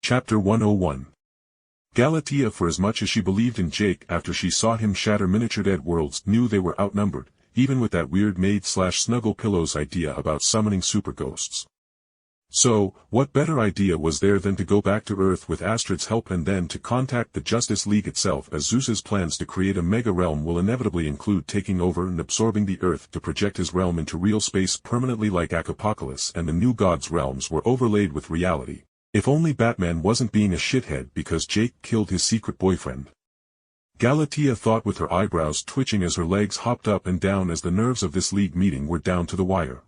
Chapter 101. Galatea, for as much as she believed in Jake after she saw him shatter miniature dead worlds, knew they were outnumbered, even with that weird maid/snuggle pillows idea about summoning super ghosts. So, what better idea was there than to go back to Earth with Astrid's help and then to contact the Justice League itself, as Zeus's plans to create a mega realm will inevitably include taking over and absorbing the Earth to project his realm into real space permanently, like Akapokolis, and the new god's realms were overlaid with reality. If only Batman wasn't being a shithead because Jake killed his secret boyfriend. Galatea thought, with her eyebrows twitching as her legs hopped up and down as the nerves of this league meeting were down to the wire.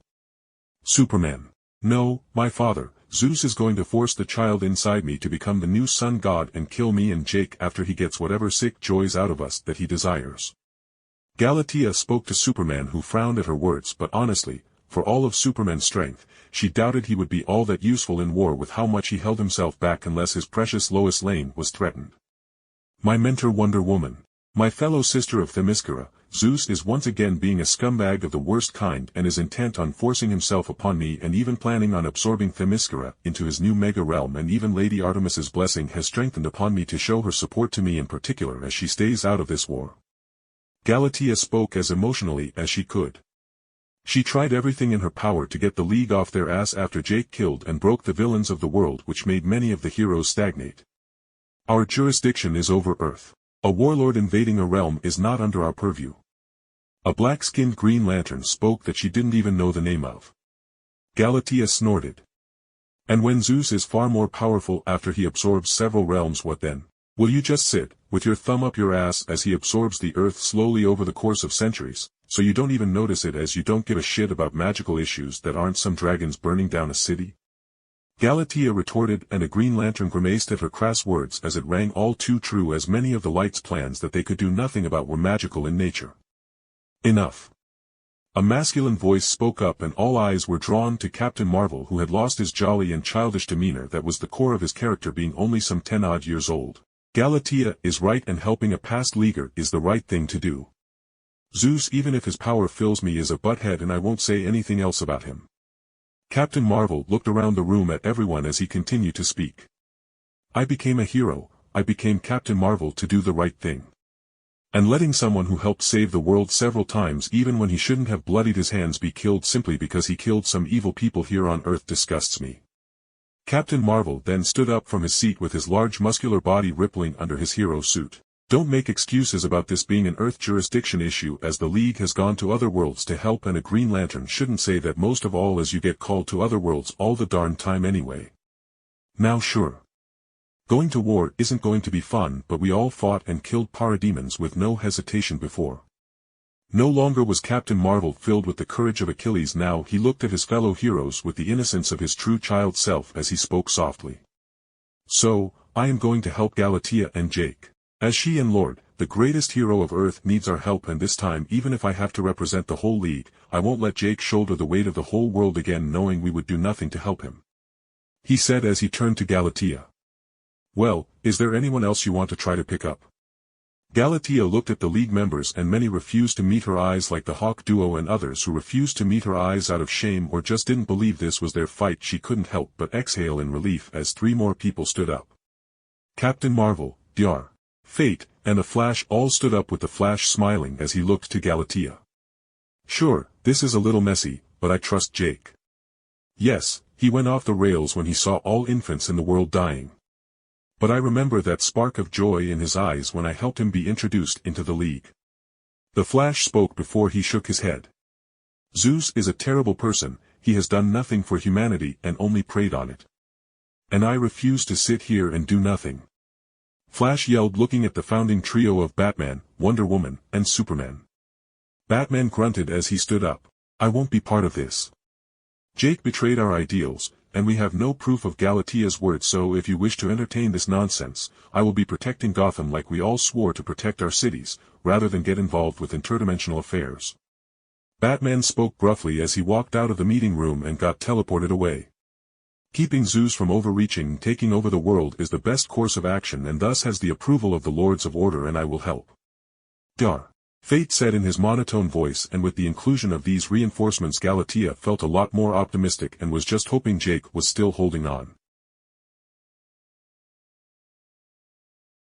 Superman. No, my father, Zeus is going to force the child inside me to become the new sun god and kill me and Jake after he gets whatever sick joys out of us that he desires. Galatea spoke to Superman, who frowned at her words, but honestly, for all of Superman's strength, she doubted he would be all that useful in war with how much he held himself back unless his precious Lois Lane was threatened. My mentor Wonder Woman. My fellow sister of Themyscira, Zeus is once again being a scumbag of the worst kind and is intent on forcing himself upon me and even planning on absorbing Themyscira into his new mega realm, and even Lady Artemis's blessing has strengthened upon me to show her support to me in particular as she stays out of this war. Galatea spoke as emotionally as she could. She tried everything in her power to get the League off their ass after Jake killed and broke the villains of the world, which made many of the heroes stagnate. Our jurisdiction is over Earth. A warlord invading a realm is not under our purview. A black-skinned Green Lantern spoke that she didn't even know the name of. Galatea snorted. And when Zeus is far more powerful after he absorbs several realms, what then? Will you just sit, with your thumb up your ass as he absorbs the Earth slowly over the course of centuries, so you don't even notice it, as you don't give a shit about magical issues that aren't some dragons burning down a city? Galatea retorted, and a Green Lantern grimaced at her crass words as it rang all too true, as many of the Light's plans that they could do nothing about were magical in nature. Enough. A masculine voice spoke up, and all eyes were drawn to Captain Marvel, who had lost his jolly and childish demeanor that was the core of his character, being only some 10-odd years old. Galatea is right, and helping a past leaguer is the right thing to do. Zeus, even if his power fills me, is a butthead, and I won't say anything else about him. Captain Marvel looked around the room at everyone as he continued to speak. I became a hero, I became Captain Marvel to do the right thing. And letting someone who helped save the world several times, even when he shouldn't have bloodied his hands, be killed simply because he killed some evil people here on Earth disgusts me. Captain Marvel then stood up from his seat with his large muscular body rippling under his hero suit. Don't make excuses about this being an Earth jurisdiction issue, as the League has gone to other worlds to help, and a Green Lantern shouldn't say that, most of all as you get called to other worlds all the darn time anyway. Now sure. Going to war isn't going to be fun, but we all fought and killed parademons with no hesitation before. No longer was Captain Marvel filled with the courage of Achilles, now he looked at his fellow heroes with the innocence of his true child self as he spoke softly. So, I am going to help Galatea and Jake. As she and Lord, the greatest hero of Earth, needs our help, and this time, even if I have to represent the whole League, I won't let Jake shoulder the weight of the whole world again, knowing we would do nothing to help him. He said as he turned to Galatea. Well, is there anyone else you want to try to pick up? Galatea looked at the League members, and many refused to meet her eyes, like the Hawk duo, and others who refused to meet her eyes out of shame or just didn't believe this was their fight. She couldn't help but exhale in relief as 3 more people stood up. Captain Marvel, Dr. Fate, and the Flash all stood up, with the Flash smiling as he looked to Galatea. Sure, this is a little messy, but I trust Jake. Yes, he went off the rails when he saw all infants in the world dying. But I remember that spark of joy in his eyes when I helped him be introduced into the League. The Flash spoke before he shook his head. Zeus is a terrible person, he has done nothing for humanity and only preyed on it. And I refuse to sit here and do nothing. Flash yelled, looking at the founding trio of Batman, Wonder Woman, and Superman. Batman grunted as he stood up. I won't be part of this. Jake betrayed our ideals, and we have no proof of Galatea's words, so if you wish to entertain this nonsense, I will be protecting Gotham like we all swore to protect our cities, rather than get involved with interdimensional affairs. Batman spoke gruffly as he walked out of the meeting room and got teleported away. Keeping Zeus from overreaching and taking over the world is the best course of action, and thus has the approval of the Lords of Order, and I will help. Dr. Fate said in his monotone voice, and with the inclusion of these reinforcements Galatea felt a lot more optimistic and was just hoping Jake was still holding on.